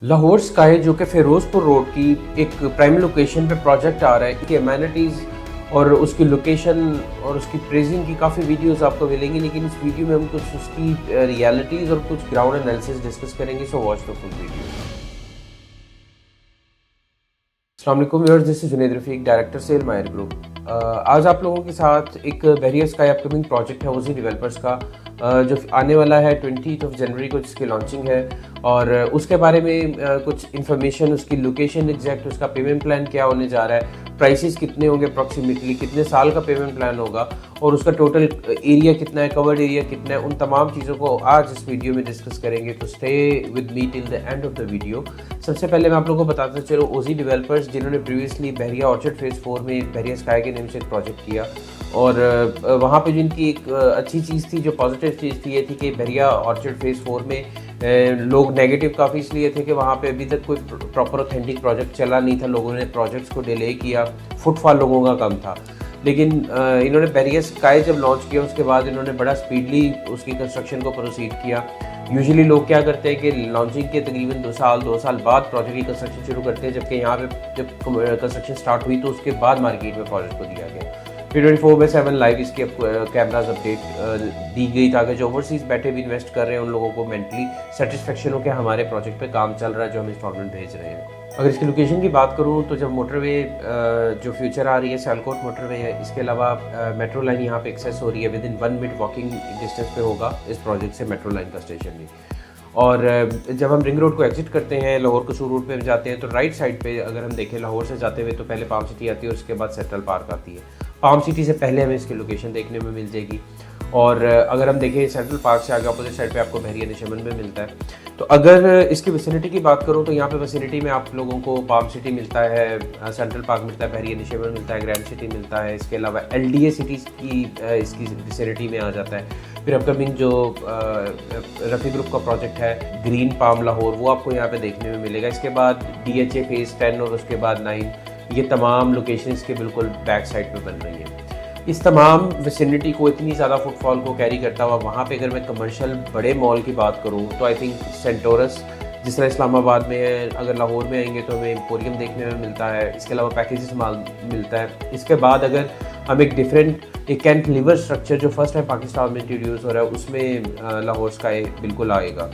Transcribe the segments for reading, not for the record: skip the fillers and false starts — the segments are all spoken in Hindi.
लाहौर स्काई जो कि फ़िरोज़पुर रोड की एक प्राइम लोकेशन पे प्रोजेक्ट आ रहा है कि एमेनिटीज़ और उसकी लोकेशन और उसकी प्रेजिंग की काफ़ी वीडियोस आपको मिलेंगी, लेकिन इस वीडियो में हम कुछ उसकी रियलिटीज़ और कुछ ग्राउंड एनालिसिस डिस्कस करेंगे। So watch the full video. अस्सलाम वालेकुम viewers, this is Junaid Rafiq, director सेल मायर ग्रुप। आज आप लोगों के साथ एक बहरिया स्काई अपकमिंग प्रोजेक्ट है ओजी डेवलपर्स का, जो आने वाला है 20 जनवरी को, जिसकी लॉन्चिंग है। और उसके बारे में कुछ इन्फॉर्मेशन, उसकी लोकेशन एग्जैक्ट, उसका पेमेंट प्लान क्या होने जा रहा है, प्राइसेस कितने होंगे, अप्रॉक्सीमेटली कितने साल का पेमेंट प्लान होगा, और उसका टोटल एरिया कितना है, कवर्ड एरिया कितना है, उन तमाम चीज़ों को आज इस वीडियो में डिस्कस करेंगे। तो stay with me till the end of the video. सबसे पहले मैं आप लोगों को बताता चलो, ओजी डेवलपर्स जिन्होंने प्रीवियसली बहरिया ऑर्चर्ड फेज़ 4 में बहरिया स्काई के नेम से एक प्रोजेक्ट किया, और वहाँ पे जिनकी एक अच्छी चीज़ थी, जो पॉजिटिव चीज़ थी, ये थी कि बहरिया ऑर्चर्ड फेज़ 4 में लोग नेगेटिव काफ़ी इसलिए थे कि वहाँ पे अभी तक कोई प्रॉपर ऑथेंटिक प्रोजेक्ट चला नहीं था, लोगों ने प्रोजेक्ट्स को डिले किया, फुटफॉल लोगों का कम था। लेकिन इन्होंने बहरिया स्काई जब लॉन्च किया उसके बाद इन्होंने बड़ा स्पीडली उसकी कंस्ट्रक्शन को प्रोसीड किया। यूजुअली लोग क्या करते हैं कि लॉन्चिंग के तकरीबन 2 साल बाद प्रोजेक्ट की कंस्ट्रक्शन शुरू करते हैं, जबकि यहाँ पे जब कंस्ट्रक्शन स्टार्ट हुई तो उसके बाद मार्केट में प्रोजेक्ट को दिया गया। फिर 24/7 लाइव इसके कैमराज अपडेट दी गई, ताकि जो ओवरसीज़ बैठे भी इन्वेस्ट कर रहे हैं उन लोगों को मेंटली सेटिस्फेक्शन हो कि हमारे प्रोजेक्ट पे काम चल रहा है, जो हम इंस्टॉलमेंट भेज रहे हैं। अगर इसकी लोकेशन की बात करूँ तो जब मोटरवे जो फ्यूचर आ रही है, सियालकोट मोटरवे है, इसके अलावा मेट्रो लाइन यहाँ पे एक्सेस हो रही है, with in 1 minute walking distance पे होगा इस प्रोजेक्ट से मेट्रो लाइन का स्टेशन भी। और जब हम रिंग रोड को एग्जिट करते हैं, लाहौर कसूर रोड पे जाते हैं, तो राइट साइड पे अगर हम देखें लाहौर से जाते हुए, तो पहले पाम सिटी आती है और उसके बाद सेंट्रल पार्क आती है। पाम सिटी से पहले हमें इसकी लोकेशन देखने में मिल जाएगी। और अगर हम देखें सेंट्रल पार्क से आगे अपोजिट साइड पे आपको बहरिया निशमन में मिलता है। तो अगर इसकी विसिनिटी की बात करूँ तो यहाँ पे विसिनिटी में आप लोगों को पाम सिटी मिलता है, सेंट्रल पार्क मिलता है, बहरिया निशमन मिलता है, ग्रैंड सिटी मिलता है। इसके अलावा LDA सिटीज़ की इसकी विसिनिटी में आ जाता है। फिर अपकमिंग जो रफ़ी ग्रुप का प्रोजेक्ट है ग्रीन पाम लाहौर, वो आपको यहाँ पे देखने में मिलेगा। इसके बाद DHA फेज़ 10 और उसके बाद 9, ये तमाम लोकेशन के बिल्कुल बैक साइड पे बन रही हैं। इस तमाम विसिनिटी को इतनी ज़्यादा फुटफॉल को कैरी करता हुआ वहाँ पे अगर मैं कमर्शियल बड़े मॉल की बात करूँ तो आई थिंक सेंटोरस, जिस तरह इस्लामाबाद में है, अगर लाहौर में आएंगे तो हमें एम्पोरियम देखने में मिलता है। इसके अलावा पैकेजेस माल मिलता है। इसके बाद अगर हम एक कैंटिलीवर स्ट्रक्चर जो फर्स्ट टाइम पाकिस्तान में इंट्रोड्यूस हो रहा है, उसमें लाहौर स्काई बिल्कुल आएगा।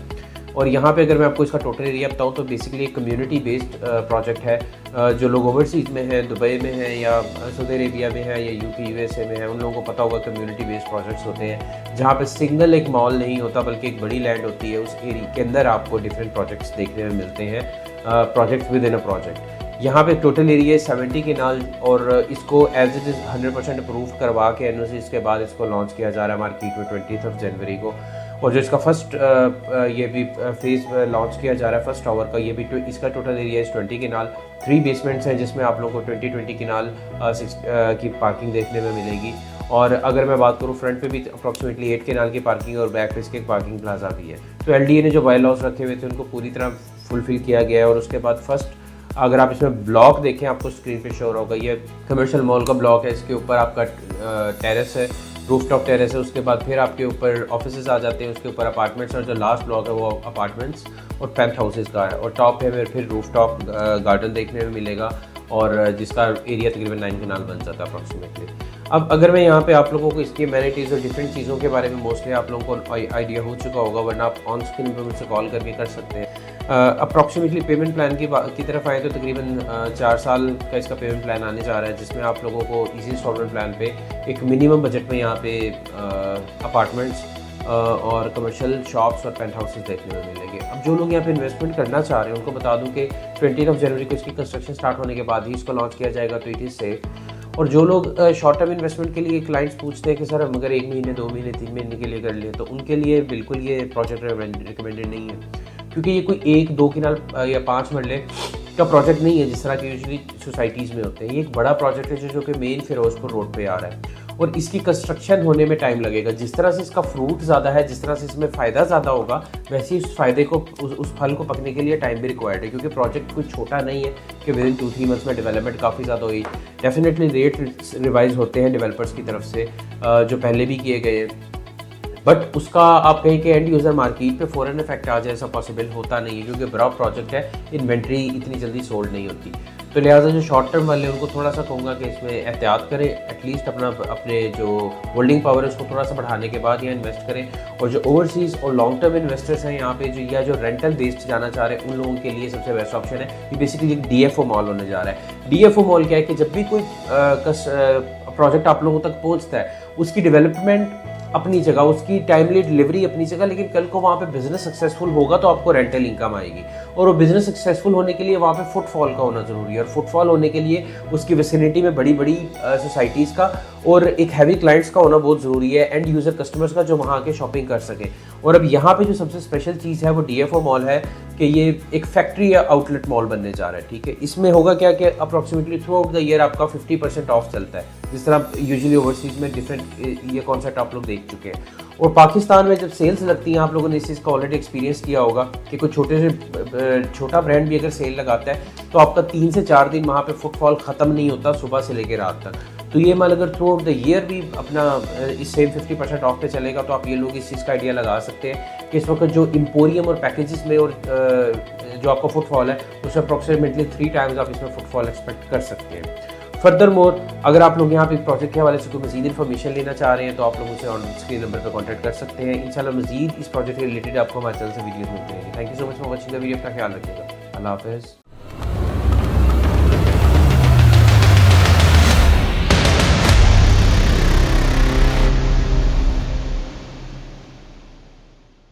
और यहाँ पे अगर मैं आपको इसका टोटल एरिया बताऊँ तो बेसिकली एक कम्युनिटी बेस्ड प्रोजेक्ट है। जो लोग ओवरसीज़ में हैं, दुबई में हैं या सऊदी अरेबिया में है या UK USA में है, उन लोगों को पता होगा कम्युनिटी बेस्ड प्रोजेक्ट्स होते हैं, जहाँ पे सिंगल एक मॉल नहीं होता बल्कि एक बड़ी लैंड होती है, उस एरिया के अंदर आपको डिफरेंट प्रोजेक्ट्स देखने में मिलते हैं, projects with in a project. यहाँ पे टोटल एरिया 70 केनाल, और इसको एज इट इज़ 100% अप्रूव करवा के NOC इसके बाद इसको लॉन्च किया जा रहा है मार्केट में 20 जनवरी को। और जो इसका फर्स्ट ये भी फेज़ लॉन्च किया जा रहा है फर्स्ट टावर का, ये भी इसका टोटल एरिया 20 केनाल, 3 बेसमेंट्स हैं, जिसमें आप लोगों को 20 केनाल की पार्किंग देखने में मिलेगी। और अगर मैं बात करूँ फ्रंट पे भी अप्रॉक्सीमेटली 8 केनाल की पार्किंग और बैक पे इसके एक पार्किंग प्लाजा भी है। तो LDA ने जो बाय लॉज रखे हुए थे उनको पूरी तरह फुलफिल किया गया है। और उसके बाद फर्स्ट अगर आप इसमें ब्लॉक देखें, आपको स्क्रीन पे शो होगा, ये कमर्शियल मॉल का ब्लॉक है। इसके ऊपर आपका टेरेस है, रूफटॉप टेरेस है। उसके बाद फिर आपके ऊपर ऑफिसेज आ जाते हैं, उसके ऊपर अपार्टमेंट्स, और जो लास्ट ब्लॉक है वो अपार्टमेंट्स और पेंथ हाउसेज का है। और टॉप पे में फिर रूफटॉप गार्डन देखने में मिलेगा, और जिसका एरिया तकरीबन 9 कनाल बन जाता है अप्रॉक्सीमेटली। अब अगर मैं यहाँ पे आप लोगों को इसकी एमेनिटीज़ और डिफरेंट चीज़ों के बारे में मोस्टली आप लोगों को आइडिया हो चुका होगा, वरना आप ऑन स्क्रीन पर मुझसे कॉल करके कर सकते हैं। अप्रॉक्सीमेटली पेमेंट प्लान की तरफ आए तो तकरीबन 4 साल का इसका पेमेंट प्लान आने जा रहा है, जिसमें आप लोगों को इजी इंस्टॉलमेंट प्लान पे एक मिनिमम बजट में यहाँ पे अपार्टमेंट्स और कमर्शियल शॉप्स और पेंट हाउसेस देखने में मिलेंगे। अब जो लोग यहाँ पे इन्वेस्टमेंट करना चाह रहे हैं उनको बता दूं कि 20 जनवरी को इसकी कंस्ट्रक्शन स्टार्ट होने के बाद ही इसको लॉन्च किया जाएगा, तो इट इज़ सेफ। और जो लोग शॉर्ट टर्म इन्वेस्टमेंट के लिए क्लाइंट्स पूछते हैं कि सर हम अगर 1 महीने, 2 महीने, 3 महीने के लिए कर लें, तो उनके लिए बिल्कुल ये प्रोजेक्ट रिकमेंडेड नहीं है, क्योंकि ये कोई 1-2 किनाल या 5 मरले का प्रोजेक्ट नहीं है जिस तरह की यूजुअली सोसाइटीज़ में होते हैं। ये एक बड़ा प्रोजेक्ट है जो कि मेन फ़िरोज़पुर रोड पे आ रहा है, और इसकी कंस्ट्रक्शन होने में टाइम लगेगा। जिस तरह से इसका फ्रूट ज़्यादा है, जिस तरह से इसमें फ़ायदा ज़्यादा होगा, वैसे ही उस फायदे को उस फल को पकने के लिए टाइम भी रिक्वायर्ड है, क्योंकि प्रोजेक्ट कोई छोटा नहीं है कि विद इन 2-3 मंथ्स में डेवलपमेंट काफ़ी ज़्यादा हुई। डेफिनेटली रेट रिवाइज होते हैं डेवलपर्स की तरफ से, जो पहले भी किए गए हैं। बट उसका आप कहीं के एंड यूज़र मार्केट पे फ़ौरन इफेक्ट आ जाए ऐसा पॉसिबल होता नहीं है, क्योंकि बड़ा प्रोजेक्ट है, इन्वेंट्री इतनी जल्दी सोल्ड नहीं होती। तो लिहाजा जो शॉर्ट टर्म वाले हैं उनको थोड़ा सा कहूँगा कि इसमें एहतियात करें, एटलीस्ट अपने जो होल्डिंग पावर है उसको थोड़ा सा बढ़ाने के बाद यहाँ इन्वेस्ट करें। और जो ओवरसीज़ और लॉन्ग टर्म इन्वेस्टर्स हैं यहाँ पे जो रेंटल बेस्ड जाना चाह रहे हैं, उन लोगों के लिए सबसे बेस्ट ऑप्शन है ये बेसिकली एक DFO मॉल होने जा रहा है। DFO मॉल क्या है कि जब भी कोई प्रोजेक्ट आप लोगों तक पहुँचता है, उसकी डेवलपमेंट अपनी जगह, उसकी टाइमली डिलीवरी अपनी जगह, लेकिन कल को वहाँ पे बिजनेस सक्सेसफुल होगा तो आपको रेंटल इनकम आएगी। और वो बिजनेस सक्सेसफुल होने के लिए वहाँ पे फुटफॉल का होना ज़रूरी है, और फुटफॉल होने के लिए उसकी विसिनिटी में बड़ी बड़ी सोसाइटीज़ का और एक हैवी क्लाइंट्स का होना बहुत ज़रूरी है, एंड यूज़र कस्टमर्स का जो वहाँ आके शॉपिंग कर सके। और अब यहाँ पे जो सबसे स्पेशल चीज़ है वो DFO मॉल है कि ये एक फैक्ट्री या आउटलेट मॉल बनने जा रहा है। ठीक है, इसमें होगा क्या कि approximately through out the year आपका 50% ऑफ चलता है, जिस तरह यूजुअली ओवरसीज़ में डिफरेंट ये कॉन्सेप्ट आप लोग देख चुके हैं। और पाकिस्तान में जब सेल्स लगती हैं, आप लोगों ने इस चीज़ का ऑलरेडी एक्सपीरियंस किया होगा कि कोई छोटा ब्रांड भी अगर सेल लगाता है तो आपका 3 से 4 दिन वहाँ पे फुटफॉल ख़त्म नहीं होता, सुबह से लेकर रात तक। तो ये माल अगर थ्रू आउट द ईयर भी अपना इस सेम 50% ऑफ पे चलेगा, तो आप ये लोग इस चीज़ का आइडिया लगा सकते हैं कि इस वक्त जो एम्पोरियम और पैकेजेस में और जो आपका फुटफॉल है उससे अप्रॉक्सीमेटली 3 टाइम्स आप इसमें फुटफॉल एक्सपेक्ट कर सकते हैं। फर्दर मोर, अगर आप लोग यहाँ पे प्रोजेक्ट के हवाले से कोई मज़ीद इन्फॉर्मेशन लेना चाह रहे हैं तो आप लोग मुझसे ऑन स्क्रीन नंबर पर कॉन्टैक्ट कर सकते हैं। इंशाल्लाह मज़ीद इस प्रोजेक्ट के रिलेटेड आपको हमारे चैनल से वीडियोस मिलते रहेंगे। Thank you so much for watching the video. अपना ख्याल रखिएगा। अल्लाह हाफ़िज़।